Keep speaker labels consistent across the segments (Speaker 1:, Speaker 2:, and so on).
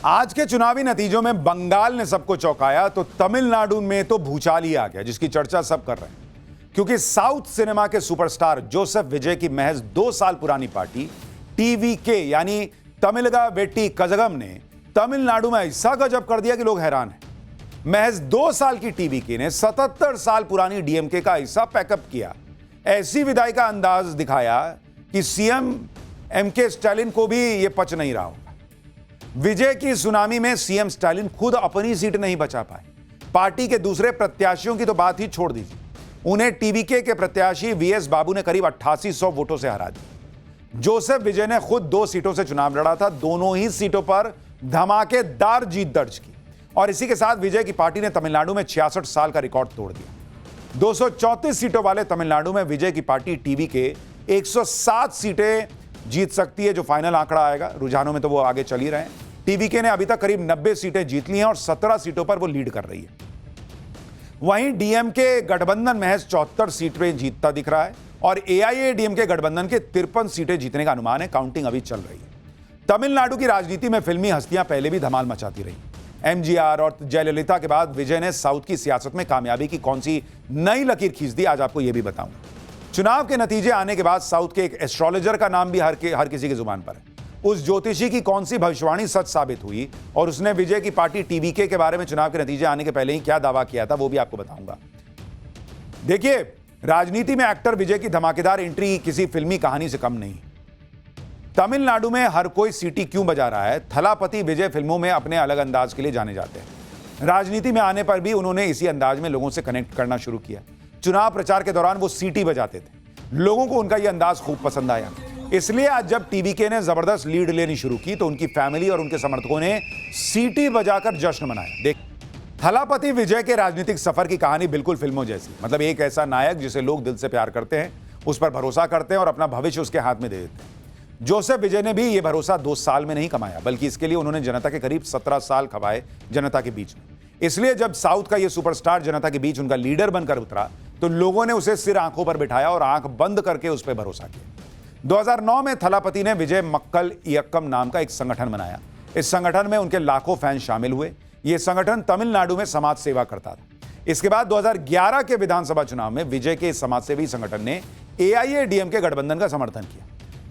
Speaker 1: आज के चुनावी नतीजों में बंगाल ने सबको चौंकाया तो तमिलनाडु में तो भूचाल ही आ गया, जिसकी चर्चा सब कर रहे हैं। क्योंकि साउथ सिनेमा के सुपरस्टार जोसेफ विजय की महज 2 साल पुरानी पार्टी टीवीके यानी तमिलगा वेट्टी कजगम ने तमिलनाडु में ऐसा गजब कर दिया कि लोग हैरान हैं। महज 2 साल की टीवीके ने 77 साल पुरानी डीएमके का ऐसा पैकअप किया, ऐसी विदाई का अंदाज दिखाया कि सीएम एमके स्टालिन को भी यह पच नहीं रहा होगा। विजय की सुनामी में सीएम स्टालिन खुद अपनी सीट नहीं बचा पाए। पार्टी के दूसरे प्रत्याशियों की तो बात ही छोड़ दीजिए, उन्हें टीवीके के प्रत्याशी वीएस बाबू ने करीब 8800 वोटों से हरा दिया। जोसेफ विजय ने खुद 2 सीटों से चुनाव लड़ा था, दोनों ही सीटों पर धमाकेदार जीत दर्ज की और इसी के साथ विजय की पार्टी ने तमिलनाडु में 66 साल का रिकॉर्ड तोड़ दिया। 234 सीटों वाले तमिलनाडु में विजय की पार्टी टीवीके 107 सीटें जीत सकती है, जो फाइनल आंकड़ा आएगा। रुझानों में तो वो आगे चल ही रहे हैं। टीवीके ने अभी तक करीब 90 सीटें जीत ली हैं और 17 सीटों पर वो लीड कर रही है। वहीं डीएमके गठबंधन महज 74 सीटें जीतता दिख रहा है और एआईएडीएमके गठबंधन के 53 सीटें जीतने का अनुमान है। काउंटिंग अभी चल रही है। तमिलनाडु की राजनीति में फिल्मी हस्तियां पहले भी धमाल मचाती रही। एमजीआर और जयललिता के बाद विजय ने साउथ की सियासत में कामयाबी की कौन सी नई लकीर खींच दी, आज आपको यह भी बताऊंगा। चुनाव के नतीजे आने के बाद साउथ के एक एस्ट्रोलॉजर का नाम भी हर किसी की जुबान पर है। उस ज्योतिषी की कौन सी भविष्यवाणी सच साबित हुई और उसने विजय की पार्टी टीवीके के बारे में चुनाव के नतीजे आने के पहले ही क्या दावा किया था, वो भी आपको बताऊंगा। देखिए, राजनीति में एक्टर विजय की धमाकेदार एंट्री किसी फिल्मी कहानी से कम नहीं। तमिलनाडु में हर कोई सीटी क्यों बजा रहा है? थलापति विजय फिल्मों में अपने अलग अंदाज के लिए जाने जाते हैं। राजनीति में आने पर भी उन्होंने इसी अंदाज में लोगों से कनेक्ट करना शुरू किया। चुनाव प्रचार के दौरान वो सीटी बजाते थे। लोगों को उनका यह अंदाज खूब पसंद आया, इसलिए आज जब टीवीके ने जबरदस्त लीड लेनी शुरू की तो उनकी फैमिली और उनके समर्थकों ने सीटी बजाकर जश्न मनाया। देख, थलापति विजय के राजनीतिक सफर की कहानी बिल्कुल फिल्मों जैसी। मतलब एक ऐसा नायक जिसे लोग दिल से प्यार करते हैं, उस पर भरोसा करते हैं और अपना भविष्य उसके हाथ में दे देते हैं। जोसेफ विजय ने भी यह भरोसा 2 साल में नहीं कमाया, बल्कि इसके लिए उन्होंने जनता के करीब 17 साल खपाए जनता के बीच में। इसलिए जब साउथ का यह सुपरस्टार जनता के बीच उनका लीडर बनकर उतरा तो लोगों ने उसे सिर आंखों पर बिठाया और आंख बंद करके उस पर भरोसा किया। 2009 में थलापति ने विजय मक्कल इयक्कम नाम का एक संगठन बनाया। इस संगठन में उनके लाखों फैन शामिल हुए। यह संगठन तमिलनाडु में समाज सेवा करता था। इसके बाद 2011 के विधानसभा चुनाव में विजय के समाजसेवी संगठन ने एआईएडीएमके गठबंधन का समर्थन किया।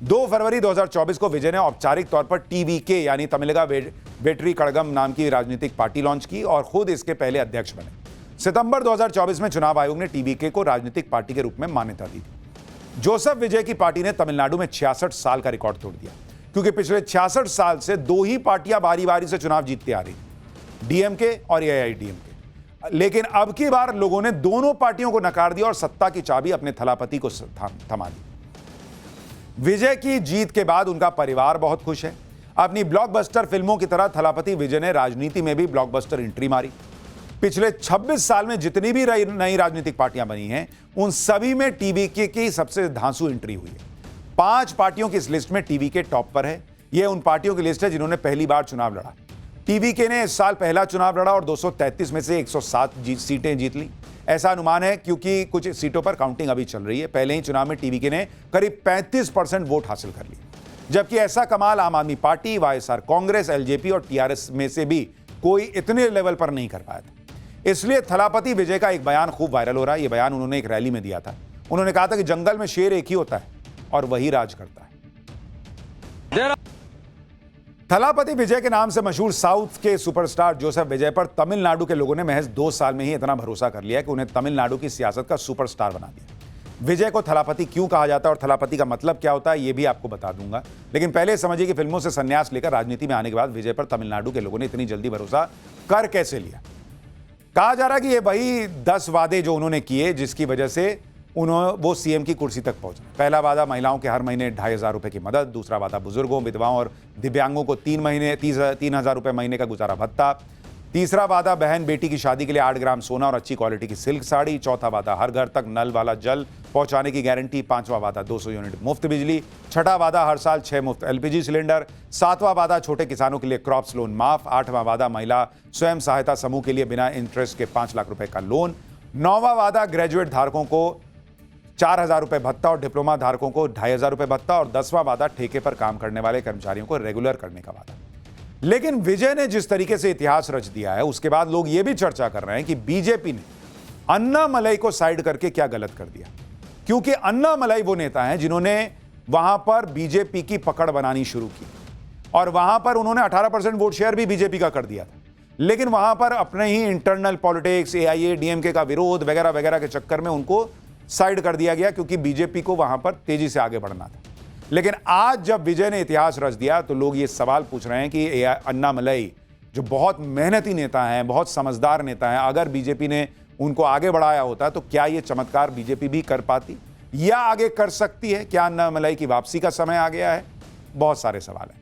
Speaker 1: 2 फरवरी 2024 को विजय ने औपचारिक तौर पर टीवीके यानी तमिलगा वेट्री कड़गम नाम की राजनीतिक पार्टी लॉन्च की और खुद इसके पहले अध्यक्ष बने। सितंबर 2024 में चुनाव आयोग ने टीवीके को राजनीतिक पार्टी के रूप में मान्यता दी थी। जोसेफ विजय की पार्टी ने तमिलनाडु में 66 साल का रिकॉर्ड तोड़ दिया, क्योंकि पिछले 66 साल से 2 ही पार्टियां बारी बारी से चुनाव जीतती आ रही, डीएमके और एआईडीएमके। लेकिन अब की बार लोगों ने दोनों पार्टियों को नकार दिया और सत्ता की चाबी अपने थलापति को थमा दी। विजय की जीत के बाद उनका परिवार बहुत खुश है। अपनी ब्लॉकबस्टर फिल्मों की तरह थलापति विजय ने राजनीति में भी ब्लॉकबस्टर एंट्री मारी। पिछले 26 साल में जितनी भी नई राजनीतिक पार्टियां बनी हैं, उन सभी में टीवीके की सबसे धांसू एंट्री हुई है। 5 पार्टियों की इस लिस्ट में टीवीके टॉप पर है। यह उन पार्टियों की लिस्ट है जिन्होंने पहली बार चुनाव लड़ा। टीवीके ने इस साल पहला चुनाव लड़ा और 233 में से 107 सीटें जीत ली। ऐसा अनुमान है क्योंकि कुछ सीटों पर काउंटिंग अभी चल रही है। पहले ही चुनाव में टीवीके ने करीब 35% वोट हासिल कर लिए, जबकि ऐसा कमाल आम आदमी पार्टी, वाईएसआर कांग्रेस, एलजेपी और टीआरएस में से भी कोई इतने लेवल पर नहीं कर पाया था। इसलिए थलापति विजय का एक बयान खूब वायरल हो रहा है। यह बयान उन्होंने एक रैली में दिया था। उन्होंने कहा था कि जंगल में शेर एक ही होता है और वही राज करता है। थलापति विजय के नाम से मशहूर साउथ के सुपरस्टार जोसेफ विजय पर तमिलनाडु के लोगों ने महज 2 साल में ही इतना भरोसा कर लिया कि उन्हें तमिलनाडु की सियासत का सुपरस्टार बना दिया। विजय को थलापति क्यों कहा जाता है और थलापति का मतलब क्या होता है, यह भी आपको बता दूंगा। लेकिन पहले समझिए कि फिल्मों से संन्यास लेकर राजनीति में आने के बाद विजय पर तमिलनाडु के लोगों ने इतनी जल्दी भरोसा कर कैसे लिया। कहा जा रहा है कि ये वही 10 वादे जो उन्होंने किए जिसकी वजह से वो सीएम की कुर्सी तक पहुंचे। पहला वादा महिलाओं के हर महीने 2500 रुपए की मदद। दूसरा वादा बुजुर्गों, विधवाओं और दिव्यांगों को 3,000 रुपए महीने का गुजारा भत्ता। तीसरा वादा बहन बेटी की शादी के लिए 8 ग्राम सोना और अच्छी क्वालिटी की सिल्क साड़ी। चौथा वादा हर घर तक नल वाला जल पहुंचाने की गारंटी। 5वां वादा 200 यूनिट मुफ्त बिजली। 6ठा वादा हर साल 6 मुफ्त एलपीजी सिलेंडर। 7वां वादा छोटे किसानों के लिए क्रॉप्स लोन माफ। 8वां वादा महिला स्वयं सहायता समूह के लिए बिना इंटरेस्ट के 5 लाख रुपए का लोन। 9वां वादा ग्रेजुएट धारकों को 4,000 रुपए भत्ता और डिप्लोमा धारकों को 2,500 रुपए भत्ता। और 10वां वादा ठेके पर काम करने वाले कर्मचारियों को रेगुलर करने का वादा। लेकिन विजय ने जिस तरीके से इतिहास रच दिया है, उसके बाद लोग यह भी चर्चा कर रहे हैं कि बीजेपी ने अन्नामलई को साइड करके क्या गलत कर दिया, क्योंकि अन्नामलई वो नेता हैं जिन्होंने वहां पर बीजेपी की पकड़ बनानी शुरू की और वहां पर उन्होंने 18% वोट शेयर भी बीजेपी का कर दिया था। लेकिन वहां पर अपने ही इंटरनल पॉलिटिक्स, एआईएडीएमके का विरोध वगैरह वगैरह के चक्कर में उनको साइड कर दिया गया, क्योंकि बीजेपी को वहां पर तेजी से आगे बढ़ना था। लेकिन आज जब विजय ने इतिहास रच दिया तो लोग ये सवाल पूछ रहे हैं कि अन्नामलई जो बहुत मेहनती नेता हैं, बहुत समझदार नेता हैं, अगर बीजेपी ने उनको आगे बढ़ाया होता तो क्या ये चमत्कार बीजेपी भी कर पाती या आगे कर सकती है? क्या अन्नामलई की वापसी का समय आ गया है? बहुत सारे सवाल हैं।